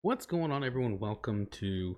What's going on, everyone? Welcome to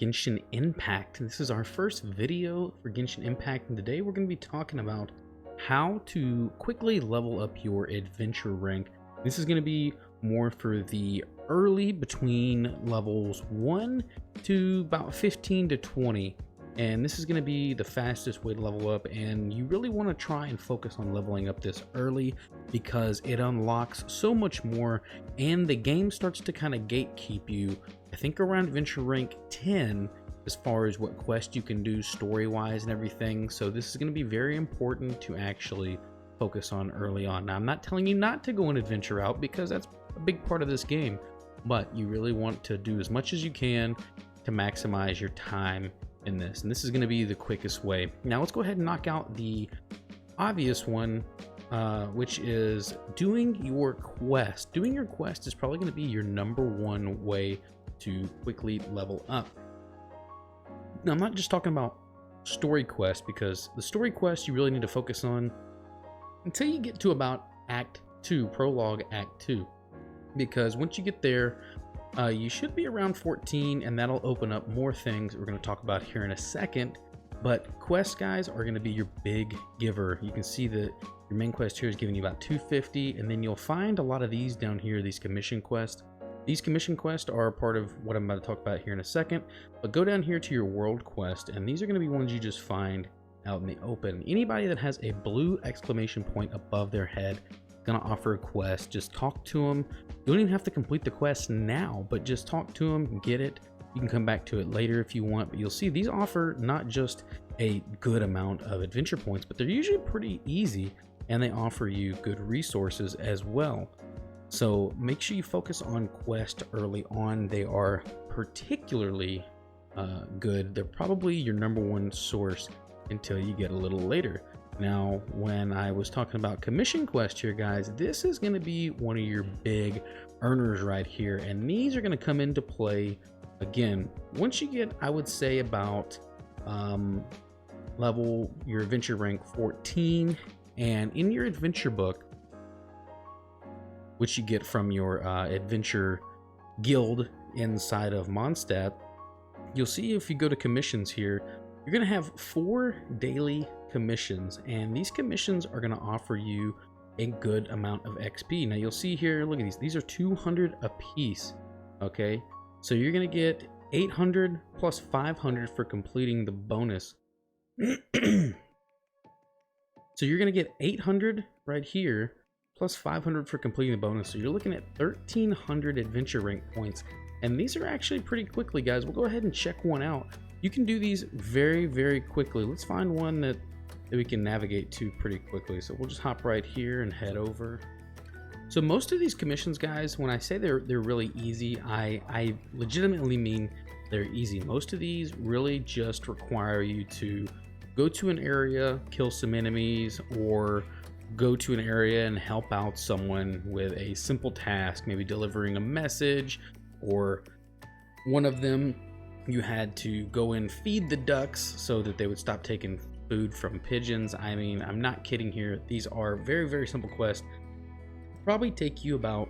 Genshin Impact. This is our first video for Genshin Impact, and today we're going to be talking about how to quickly level up your adventure rank. This is going to be more for the early, between levels 1 to about 15 to 20. And this is going to be the fastest way to level up, and you really want to try and focus on leveling up this early because it unlocks so much more, and the game starts to kind of gatekeep you, I think, around adventure rank 10 as far as what quest you can do story wise and everything. So this is going to be very important to actually focus on early on. Now, I'm not telling you not to go an adventure route because that's a big part of this game, but you really want to do as much as you can to maximize your time in this, and this is going to be the quickest way. Now let's go ahead and knock out the obvious one, which is doing your quest. Doing your quest is probably going to be your #1 way to quickly level up. Now, I'm not just talking about story quest, because the story quest you really need to focus on until you get to about Act 2, Prologue Act 2, because once you get there, you should be around 14, and that'll open up more things that we're going to talk about here in a second. But quest, guys, are going to be your big giver. You can see that your main quest here is giving you about 250, and then you'll find a lot of these down here, these commission quests. These commission quests are a part of what I'm about to talk about here in a second. But go down here to your world quest, and these are going to be ones you just find out in the open. Anybody that has a blue exclamation point above their head gonna offer a quest. Just talk to them. You don't even have to complete the quest now, but just talk to them, get it. You can come back to it later if you want, but you'll see these offer not just a good amount of adventure points, but they're usually pretty easy, and they offer you good resources as well. So make sure you focus on quest early on. They are particularly good. They're probably your #1 source until you get a little later. Now, when I was talking about commission quest here, guys, this is going to be one of your big earners right here, and these are going to come into play again once you get, I would say, about level your adventure rank 14. And in your adventure book, which you get from your adventure guild inside of Mondstadt, you'll see if you go to commissions here, you're going to have 4 daily commissions, and these commissions are going to offer you a good amount of XP. Now you'll see here, look at these are 200 a piece. Okay, so you're going to get 800 plus 500 for completing the bonus. So you're going to get 800 right here plus 500 for completing the bonus, so you're looking at 1300 adventure rank points, and these are actually pretty quickly, guys. We'll go ahead and check one out. You can do these very, very quickly. Let's find one that we can navigate to pretty quickly. So we'll just hop right here and head over. So most of these commissions, guys, when I say they're really easy, I legitimately mean they're easy. Most of these really just require you to go to an area, kill some enemies, or go to an area and help out someone with a simple task, maybe delivering a message, or one of them you had to go and feed the ducks so that they would stop taking food from pigeons. I mean, I'm not kidding here. These are very, very simple quests. Probably take you about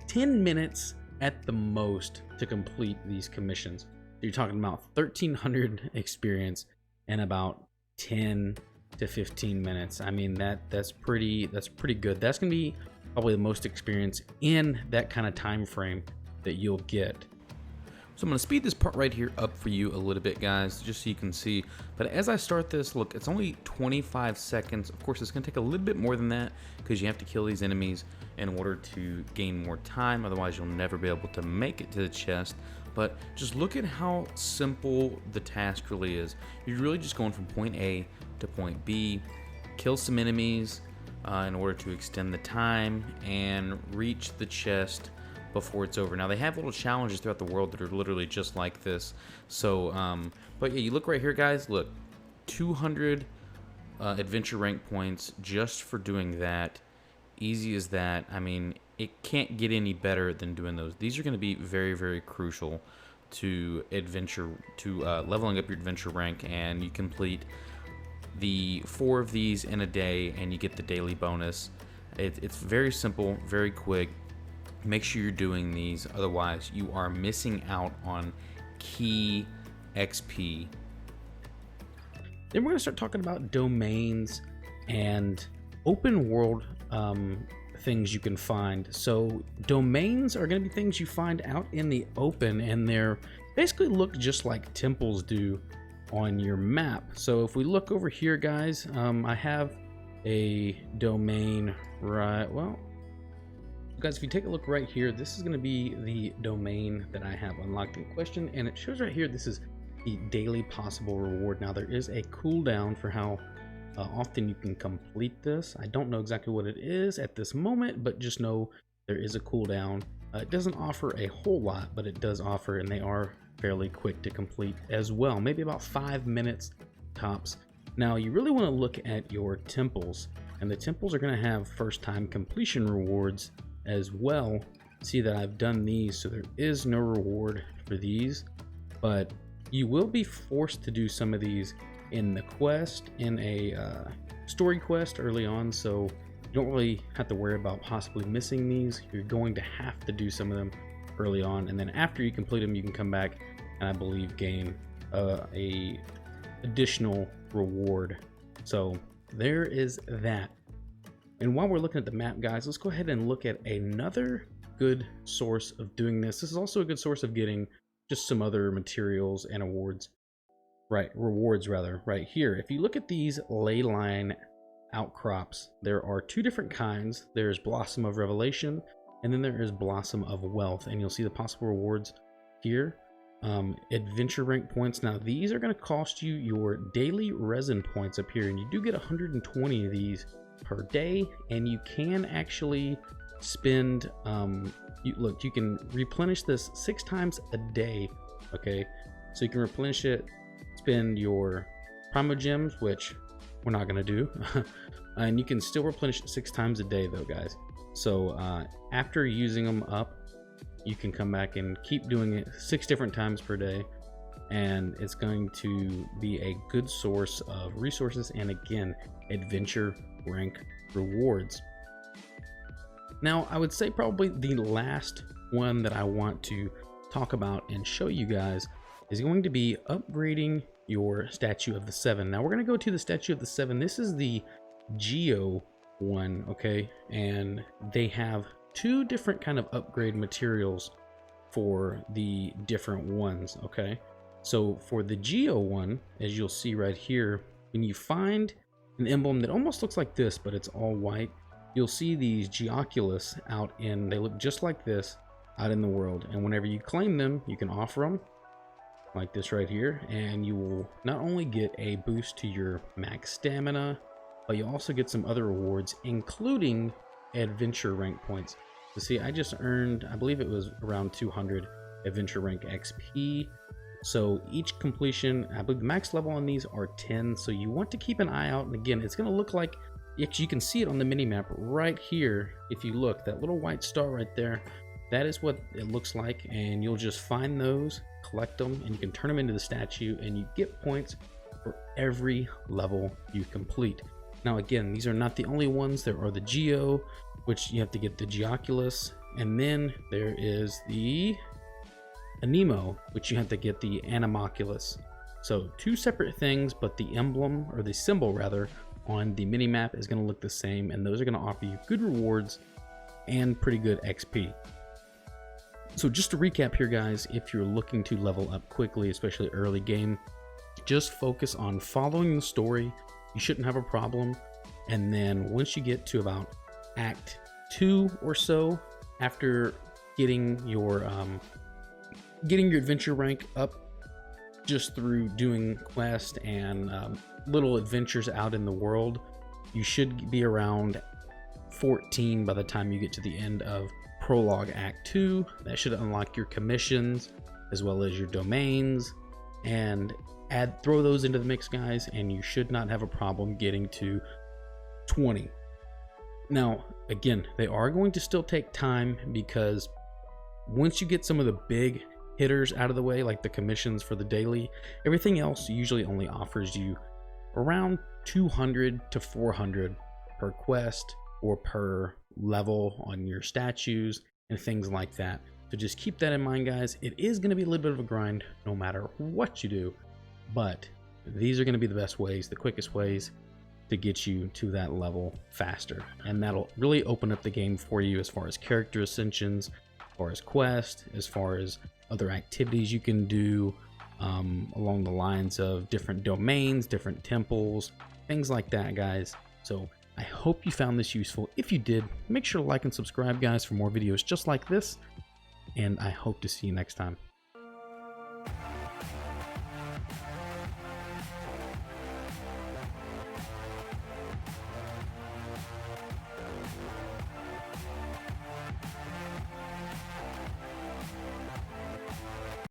10 minutes at the most to complete these commissions. You're talking about 1300 experience and about 10 to 15 minutes. I mean, that's pretty good. That's gonna be probably the most experience in that kind of time frame that you'll get. So I'm going to speed this part right here up for you a little bit, guys, just so you can see. But as I start this, look, it's only 25 seconds. Of course, it's going to take a little bit more than that because you have to kill these enemies in order to gain more time. Otherwise, you'll never be able to make it to the chest. But just look at how simple the task really is. You're really just going from point A to point B, kill some enemies in order to extend the time and reach the chest before it's over. Now they have little challenges throughout the world that are literally just like this. So but yeah, you look right here, guys, look, 200 adventure rank points just for doing that. Easy as that. I mean, it can't get any better than doing those. These are going to be very, very crucial to leveling up your adventure rank, and you complete the 4 of these in a day and you get the daily bonus. It's very simple, very quick. Make sure you're doing these, otherwise you are missing out on key XP. Then we're going to start talking about domains and open world things you can find. So domains are going to be things you find out in the open, and they're basically look just like temples do on your map. So if we look over here, guys, I have a domain right, well, guys, if you take a look right here, this is going to be the domain that I have unlocked in question, and it shows right here this is the daily possible reward. Now there is a cooldown for how often you can complete this. I don't know exactly what it is at this moment, but just know there is a cooldown. It doesn't offer a whole lot, but it does offer, and they are fairly quick to complete as well, maybe about 5 minutes tops. Now you really want to look at your temples, and the temples are going to have first time completion rewards as well. See that I've done these, so there is no reward for these, but you will be forced to do some of these in the quest, in a story quest early on, so you don't really have to worry about possibly missing these. You're going to have to do some of them early on, and then after you complete them, you can come back and I believe gain a additional reward. So there is that. And while we're looking at the map, guys, let's go ahead and look at another good source of doing this. This is also a good source of getting just some other materials and rewards right here. If you look at these ley line outcrops, there are two different kinds. There's Blossom of Revelation, and then there is Blossom of Wealth, and you'll see the possible rewards here. Adventure rank points. Now these are going to cost you your daily resin points up here, and you do get 120 of these per day, and you can actually spend you can replenish this 6 times a day. Okay, so you can replenish it, spend your primogems, which we're not going to do, and you can still replenish it 6 times a day though, guys. So after using them up, you can come back and keep doing it 6 different times per day, and it's going to be a good source of resources and, again, adventure rank rewards. Now I would say probably the last one that I want to talk about and show you guys is going to be upgrading your Statue of the Seven. Now we're going to go to the Statue of the Seven. This is the Geo one, okay, and they have 2 different kind of upgrade materials for the different ones. Okay, so for the Geo one, as you'll see right here, when you find an emblem that almost looks like this, but it's all white, you'll see these Geoculus out in, they look just like this out in the world, and whenever you claim them, you can offer them like this right here, and you will not only get a boost to your max stamina, but you also get some other rewards, including adventure rank points. So see, I just earned, I believe it was around 200 adventure rank XP. So each completion, I believe the max level on these are 10, so you want to keep an eye out. And again, it's going to look like, you can see it on the mini map right here. If you look, that little white star right there, that is what it looks like, and you'll just find those, collect them, and you can turn them into the statue, and you get points for every level you complete. Now again, these are not the only ones. There are the Geo, which you have to get the Geoculus, and then there is the Anemo, which you have to get the Animoculus. So 2 separate things, but the emblem, or the symbol rather, on the mini map is going to look the same, and those are going to offer you good rewards and pretty good XP. So just to recap here, guys, if you're looking to level up quickly, especially early game, just focus on following the story. You shouldn't have a problem. And then once you get to about Act 2 or so, after getting your adventure rank up just through doing quests and little adventures out in the world, you should be around 14 by the time you get to the end of Prologue Act 2. That should unlock your commissions as well as your domains, and throw those into the mix, guys, and you should not have a problem getting to 20. Now again, they are going to still take time, because once you get some of the big hitters out of the way, like the commissions for the daily, everything else usually only offers you around 200 to 400 per quest or per level on your statues, and things like that. So just keep that in mind, guys. It is going to be a little bit of a grind no matter what you do, but these are going to be the best ways, the quickest ways to get you to that level faster. And that'll really open up the game for you as far as character ascensions, as far as quest, as far as other activities you can do along the lines of different domains, different temples, things like that, guys. So I hope you found this useful. If you did, make sure to like and subscribe, guys, for more videos just like this. And I hope to see you next time.